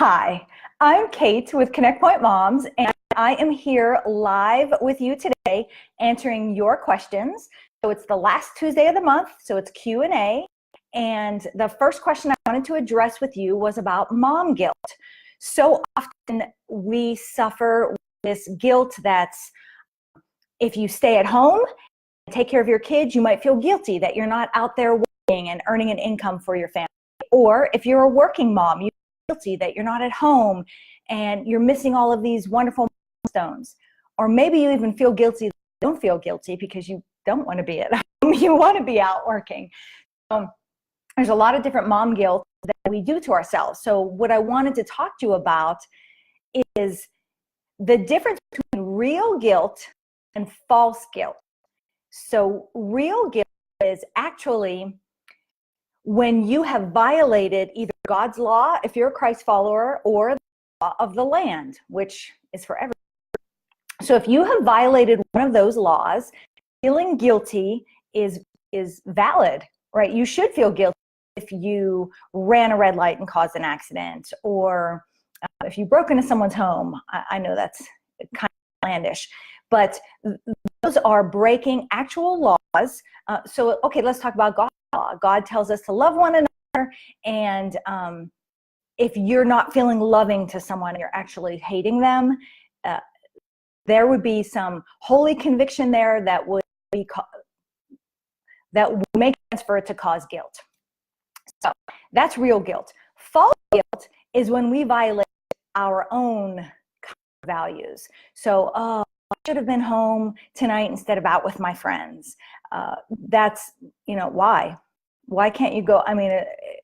Hi, I'm Kate with Connect Point Moms, and I am here live with you today answering your questions. So it's the last Tuesday of the month, so it's Q&A. And the first question I wanted to address with you was about mom guilt. So often we suffer this guilt that's, if you stay at home and take care of your kids, you might feel guilty that you're not out there working and earning an income for your family. Or if you're a working mom, you feel guilty that you're not at home and you're missing all of these wonderful milestones. Or maybe you even feel guilty, don't feel guilty because you don't want to be at home, you want to be out working. There's a lot of different mom guilt that we do to ourselves. So what I wanted to talk to you about is the difference between real guilt and false guilt. So real guilt is actually when you have violated either God's law, if you're a Christ follower, or the law of the land, which is for everyone. So if you have violated one of those laws, feeling guilty is valid, right? You should feel guilty if you ran a red light and caused an accident, or if you broke into someone's home. I know that's kind of outlandish, but those are breaking actual laws. So, okay, let's talk about God's law. God tells us to love one another, and if you're not feeling loving to someone, you're actually hating them, there would be some holy conviction there that would make sense for it to cause guilt. So that's real guilt. False guilt is when we violate our own values. So, oh, I should have been home tonight instead of out with my friends. That's, why? Why can't you go? I mean,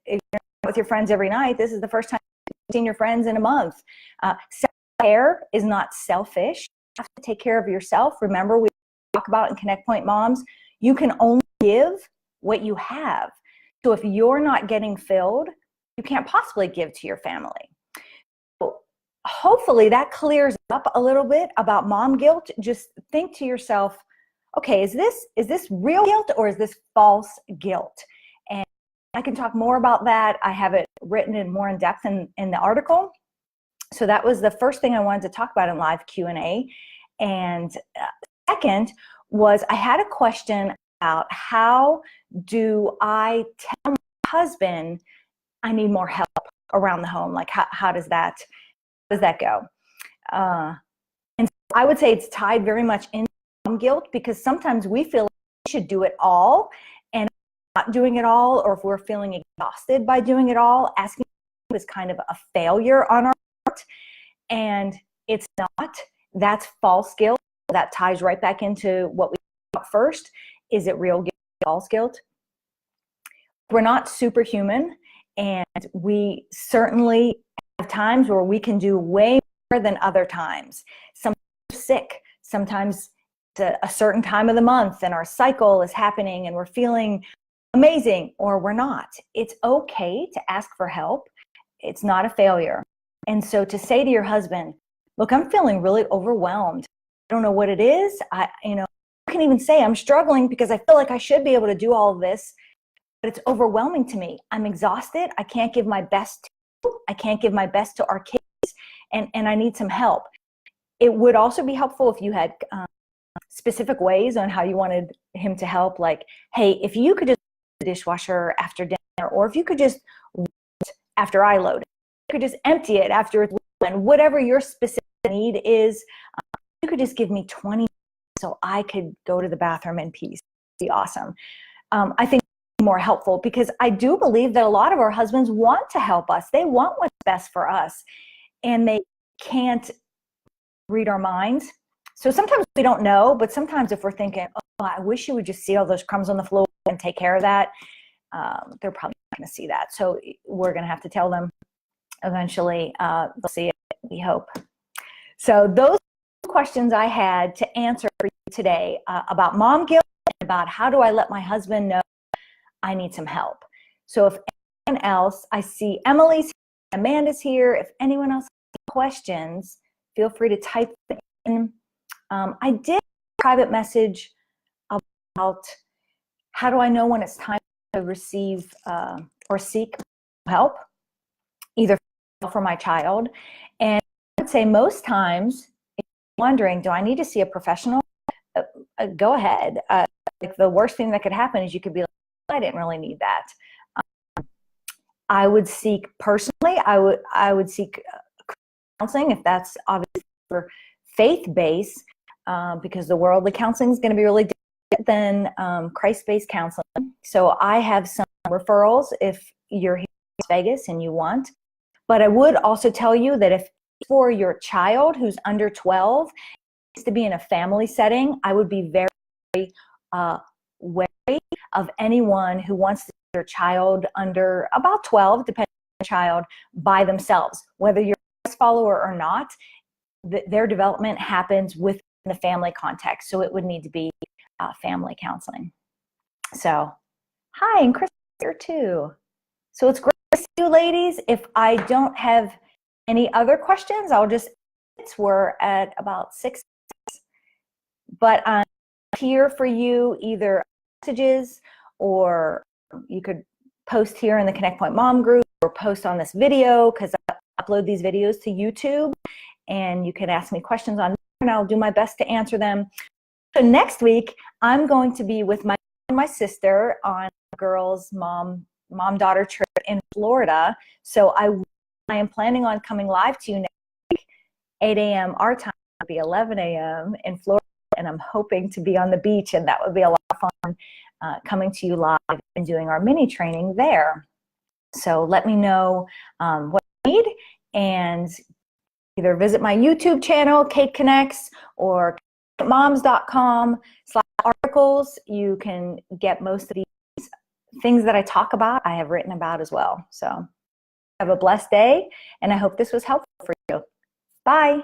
if you're with your friends every night, this is the first time you've seen your friends in a month. Self-care is not selfish. You have to take care of yourself. Remember, we talk about in Connect Point Moms, you can only give what you have. So if you're not getting filled, you can't possibly give to your family. So hopefully that clears up a little bit about mom guilt. Just think to yourself, okay, is this real guilt or is this false guilt? And I can talk more about that. I have it written in more in depth in the article. So that was the first thing I wanted to talk about in live Q&A. And second was I had a question about how do I tell my husband I need more help around the home? Like how does that go? And so I would say it's tied very much into mom guilt, because sometimes we feel like we should do it all, and not doing it all, or if we're feeling exhausted by doing it all, asking is kind of a failure on our part, and it's not. That's false guilt. That ties right back into what we talked about first. Is it real guilt, false guilt? We're not superhuman, and we certainly have times where we can do way more than other times. Sometimes we're sick, sometimes it's a certain time of the month and our cycle is happening and we're feeling amazing, or we're not. It's okay to ask for help. It's not a failure. And so to say to your husband, look, I'm feeling really overwhelmed. I don't know what it is. You can even say I'm struggling because I feel like I should be able to do all of this, but it's overwhelming to me. I'm exhausted. I can't give my best to you. I can't give my best to our kids, and I need some help. It would also be helpful if you had specific ways on how you wanted him to help. Like, hey, if you could just do the dishwasher after dinner, or if you could just after I load it, you could just empty it after it's done. Whatever your specific need is, you could just give me 20 minutes so I could go to the bathroom in peace. It'd be awesome. I think more helpful, because I do believe that a lot of our husbands want to help us. They want what's best for us, and they can't read our minds. So sometimes we don't know, but sometimes if we're thinking, oh, I wish you would just see all those crumbs on the floor and take care of that, they're probably not going to see that. So we're going to have to tell them eventually. They'll see it, we hope. So those questions I had to answer for you today about mom guilt, and about how do I let my husband know I need some help. So if anyone else, I see Emily's here, Amanda's here. If anyone else has questions, feel free to type them in. I did a private message about how do I know when it's time to receive or seek help, either for my child. And I would say most times, if you're wondering, do I need to see a professional? Go ahead. Like the worst thing that could happen is you could be like, I didn't really need that. I would seek personally, I would seek counseling if that's obviously for faith-based, because the worldly counseling is going to be really different than Christ-based counseling. So I have some referrals if you're here in Las Vegas and you want. But I would also tell you that if for your child who's under 12 needs to be in a family setting, I would be very, very wary of anyone who wants to see their child under about 12, depending on the child, by themselves. Whether you're a follower or not, their development happens within the family context. So it would need to be family counseling. So, hi, and Chris is here too. So it's great to see you, ladies. If I don't have any other questions, I'll just, we're at about 6 minutes. But I'm here for you, either messages, or you could post here in the Connect Point Mom group, or post on this video, because I upload these videos to YouTube, and you can ask me questions on there, and I'll do my best to answer them. So next week, I'm going to be with my sister on a girls' mom-daughter trip in Florida. So I am planning on coming live to you next week, 8 a.m. our time. It'll be 11 a.m. in Florida, and I'm hoping to be on the beach, and that would be a lot of fun, coming to you live and doing our mini training there. So let me know what you need, and either visit my YouTube channel, Kate Connects, or moms.com/articles. You can get most of these things that I talk about, I have written about as well. So have a blessed day, and I hope this was helpful for you. Bye.